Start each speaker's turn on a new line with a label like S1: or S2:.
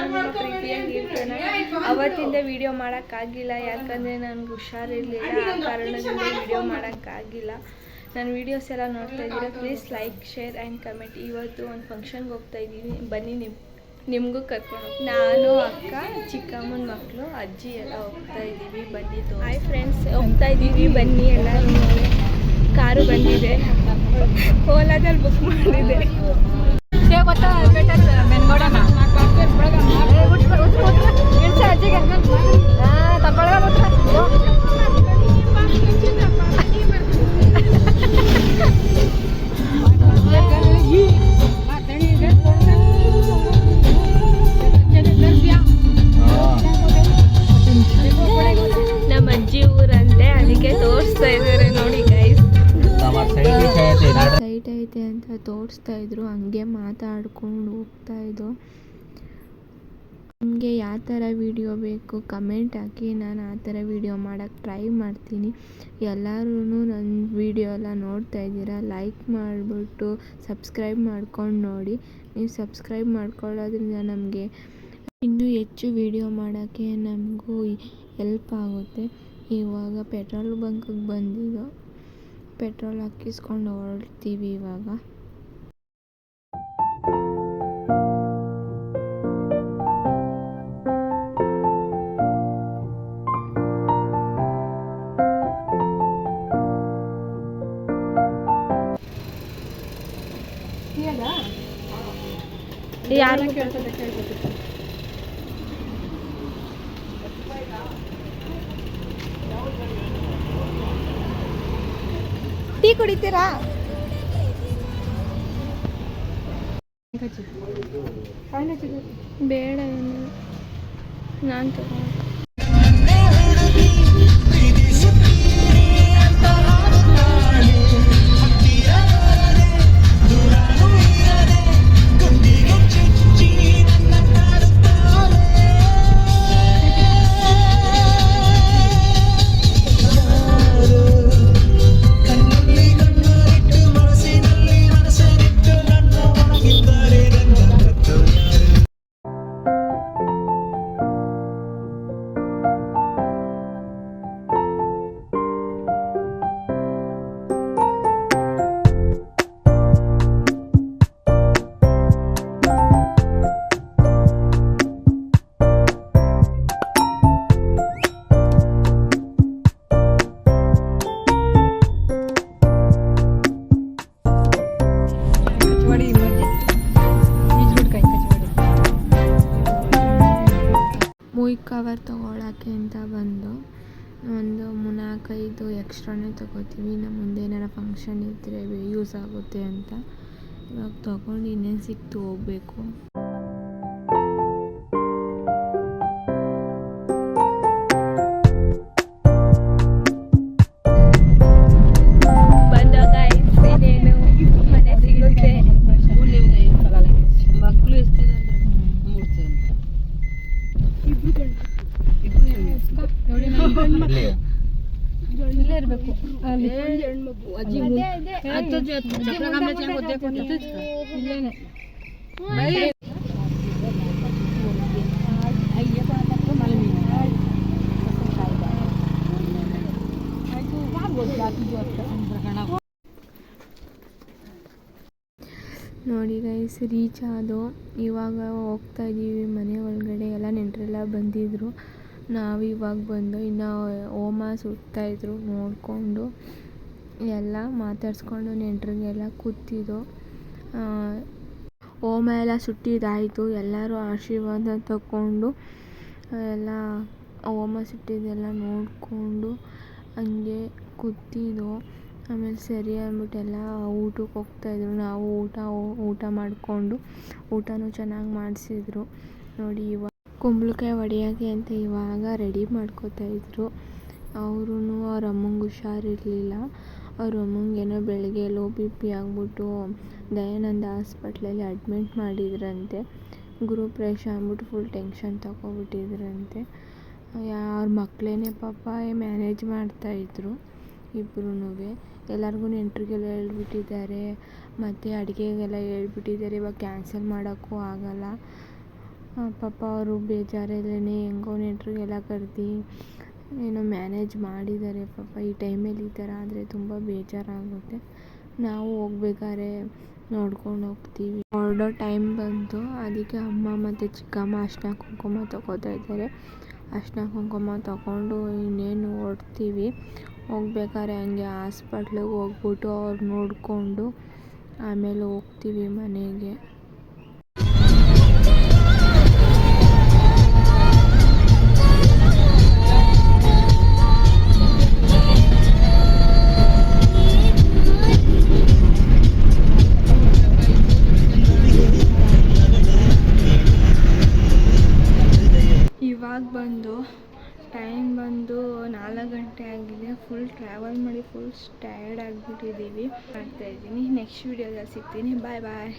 S1: ನಿಮ್ಮ ಪ್ರೀತಿಯಾಗಿ ಇರ್ತೇನೆ. ಅವತ್ತಿಂದ ವಿಡಿಯೋ ಮಾಡೋಕ್ಕಾಗಿಲ್ಲ, ಯಾಕಂದರೆ ನನಗೆ ಹುಷಾರಿರಲಿಲ್ಲ. ಆ ಕಾರಣದಿಂದ ವಿಡಿಯೋ ಮಾಡೋಕ್ಕಾಗಿಲ್ಲ. ನನ್ನ ವೀಡಿಯೋಸ್ ಎಲ್ಲ ನೋಡ್ತಾ ಇದ್ದೀರಾ, please like, share and comment. ಇವತ್ತು ಒಂದು ಫಂಕ್ಷನ್ಗೆ ಹೋಗ್ತಾ ಇದ್ದೀವಿ, ಬನ್ನಿ ನಿಮಗೂ ಕರ್ಕೊಂಡು. ನಾನು, ಅಕ್ಕ, ಚಿಕ್ಕಮ್ಮನ ಮಕ್ಕಳು, ಅಜ್ಜಿ ಎಲ್ಲ ಹೋಗ್ತಾ ಇದ್ದೀವಿ, ಬನ್ನಿ. ಹಾಯ್ ಫ್ರೆಂಡ್ಸ್, ಹೋಗ್ತಾ ಇದ್ದೀವಿ, ಬನ್ನಿ. ಎಲ್ಲ ಕಾರು ಬಂದಿದೆ, ಓಲಾದಲ್ಲಿ ಬುಕ್ ಮಾಡಿದೆ. ನಮ್ಮ ಅಜ್ಜಿ ಊರಂತೆ, ಅದಕ್ಕೆ ತೋರಿಸ್ತಾ ಇದ್ದಾರೆ ನೋಡಿ ಗೈಸ್. ಸೈಟ್ ಐತೆ ಅಂತ ತೋರಿಸ್ತಾ ಇದ್ರು, ಹಂಗೆ ಮಾತಾಡ್ಕೊಂಡು ಹೋಗ್ತಾ ಇದ್ದು. ನಿಮಗೆ ಯಾವ ಥರ ವೀಡಿಯೋ ಬೇಕು ಕಮೆಂಟ್ ಹಾಕಿ, ನಾನು ಆ ಥರ ವೀಡಿಯೋ ಮಾಡೋಕ್ಕೆ ಟ್ರೈ ಮಾಡ್ತೀನಿ. ಎಲ್ಲರೂ ನನ್ನ ವೀಡಿಯೋ ಎಲ್ಲ ನೋಡ್ತಾ ಇದ್ದೀರಾ, ಲೈಕ್ ಮಾಡಿಬಿಟ್ಟು ಸಬ್ಸ್ಕ್ರೈಬ್ ಮಾಡ್ಕೊಂಡು ನೋಡಿ. ನೀವು ಸಬ್ಸ್ಕ್ರೈಬ್ ಮಾಡ್ಕೊಳ್ಳೋದ್ರಿಂದ ನಮಗೆ ಇನ್ನೂ ಹೆಚ್ಚು ವೀಡಿಯೋ ಮಾಡೋಕ್ಕೆ ನಮಗೂ ಹೆಲ್ಪ್ ಆಗುತ್ತೆ. ಇವಾಗ ಪೆಟ್ರೋಲ್ ಬಂಕಿಗೆ ಬಂದಿದ್ದು, ಪೆಟ್ರೋಲ್ ಹಾಕಿಸ್ಕೊಂಡು ಹೊರಡ್ತೀವಿ ಇವಾಗ. ಯಾರು ಟೀ ಕುಡಿತೀರಾ? ಬೇಡ, ನಾನು ತಗೋ. ಕವರ್ ತೊಗೊಳಕ್ಕೆ ಅಂತ ಬಂದು ಒಂದು 4-5 ಎಕ್ಸ್ಟ್ರಾನೇ ತೊಗೋತೀವಿ. ನಮ್ಮ ಮುಂದೆ ಏನಾರ ಫಂಕ್ಷನ್ ಇದ್ದರೆ ಯೂಸ್ ಆಗುತ್ತೆ ಅಂತ ಇವಾಗ ತೊಗೊಂಡು ಇನ್ನೇನು ಸಿಕ್ತು ಹೋಗಬೇಕು. ನೋಡಿ ಗೈಸ್, ರೀಚ್ ಆದೋ. ಇವಾಗ ಹೋಗ್ತಾ ಇದ್ದೀವಿ ಮನೆ ಒಳಗಡೆ. ಎಲ್ಲ ನೆಂಟರೆಲ್ಲ ಬಂದಿದ್ದರು, ನಾವು ಇವಾಗ ಬಂದು ಇನ್ನು ಹೋಮ ಸುಡ್ತಾಯಿದ್ರು ನೋಡಿಕೊಂಡು ಎಲ್ಲ ಮಾತಾಡಿಸ್ಕೊಂಡು ನೆಂಟರಿಗೆಲ್ಲ ಕೂತಿದ್ದು. ಹೋಮ ಎಲ್ಲ ಸುಟ್ಟಿದ್ದಾಯಿತು, ಎಲ್ಲರೂ ಆಶೀರ್ವಾದ ತಗೊಂಡು ಎಲ್ಲ ಹೋಮ ಸುಟ್ಟಿದ್ದೆಲ್ಲ ನೋಡಿಕೊಂಡು ಹಂಗೆ ಕೂತಿದ್ದು. ಆಮೇಲೆ ಸರಿ ಅಂದ್ಬಿಟ್ಟೆಲ್ಲ ಊಟಕ್ಕೆ ಹೋಗ್ತಾಯಿದ್ರು. ನಾವು ಊಟ ಮಾಡಿಕೊಂಡು ಊಟನೂ ಚೆನ್ನಾಗಿ ಮಾಡಿಸಿದ್ರು ನೋಡಿ. ಇವಾಗ ಕುಂಬಳಕಾಯಿ ಹೊಡೆಯೋಕ್ಕೆ ಅಂತ ಇವಾಗ ರೆಡಿ ಮಾಡ್ಕೋತಾಯಿದ್ರು. ಅವ್ರೂ ಅವ್ರ ಅಮ್ಮಂಗೆ ಹುಷಾರಿರಲಿಲ್ಲ. ಅವ್ರ ಅಮ್ಮಂಗೇನೋ ಬೆಳಗ್ಗೆ ಲೋ BP ಆಗಿಬಿಟ್ಟು ದಯಾನಂದ ಹಾಸ್ಪಿಟ್ಲಲ್ಲಿ ಅಡ್ಮಿಟ್ ಮಾಡಿದ್ರಂತೆ. ಗುರುಪ್ರವೇಶ ಅಂದ್ಬಿಟ್ಟು ಫುಲ್ ಟೆನ್ಷನ್ ತಗೊಬಿಟ್ಟಿದ್ರಂತೆ. ಅವ್ರ ಮಕ್ಕಳೇನೆ ಪಾಪ ಮ್ಯಾನೇಜ್ ಮಾಡ್ತಾಯಿದ್ರು ಇಬ್ಬರೂ. ಎಲ್ಲರಿಗೂ ನೆಂಟರಿಗೆಲ್ಲ ಹೇಳ್ಬಿಟ್ಟಿದ್ದಾರೆ, ಮತ್ತು ಅಡುಗೆಗೆಲ್ಲ ಹೇಳ್ಬಿಟ್ಟಿದ್ದಾರೆ. ಇವಾಗ ಕ್ಯಾನ್ಸಲ್ ಮಾಡೋಕ್ಕೂ ಆಗಲ್ಲ. ಪಾಪ ಅವರು ಬೇಜಾರಲ್ಲೇ ಹೆಂಗೋ ನೆಂಟ್ರಿಗೆಲ್ಲ ಕರೆದು ಏನೋ ಮ್ಯಾನೇಜ್ ಮಾಡಿದ್ದಾರೆ. ಪಾಪ ಈ ಟೈಮಲ್ಲಿ ಈ ಥರ ಆದರೆ ತುಂಬ ಬೇಜಾರಾಗುತ್ತೆ. ನಾವು ಹೋಗ್ಬೇಕಾದ್ರೆ ನೋಡ್ಕೊಂಡು ಹೋಗ್ತೀವಿ. ಹೊರಡೋ ಟೈಮ್ ಬಂತು, ಅದಕ್ಕೆ ಅಮ್ಮ ಮತ್ತು ಚಿಕ್ಕಮ್ಮ ಅರಿಶಿನ ಕುಂಕುಮ ತಗೋತಾ ಇದ್ದಾರೆ. ಅರಿಶಿನ ಕುಂಕುಮ ತಗೊಂಡು ಇನ್ನೇನು ಹೊರಡ್ತೀವಿ. ಹೋಗ್ಬೇಕಾದ್ರೆ ಹಂಗೆ ಹಾಸ್ಪಿಟ್ಲಿಗೆ ಹೋಗ್ಬಿಟ್ಟು ಅವ್ರು ನೋಡಿಕೊಂಡು ಆಮೇಲೆ ಹೋಗ್ತೀವಿ ಮನೆಗೆ. ಇವಾಗ ಬಂದು ಟೈಮ್ ಬಂದು 4 ಗಂಟೆ ಆಗಿದೆ. ಫುಲ್ ಟ್ರಾವೆಲ್ ಮಾಡಿ ಫುಲ್ ಟಯರ್ಡ್ ಆಗಿಬಿಟ್ಟಿದ್ದೀವಿ. ಮಾಡ್ತಾಯಿದ್ದೀನಿ. ನೆಕ್ಸ್ಟ್ ವೀಡಿಯೋದಲ್ಲಿ ಸಿಗ್ತೀನಿ. ಬಾಯ್ ಬಾಯ್.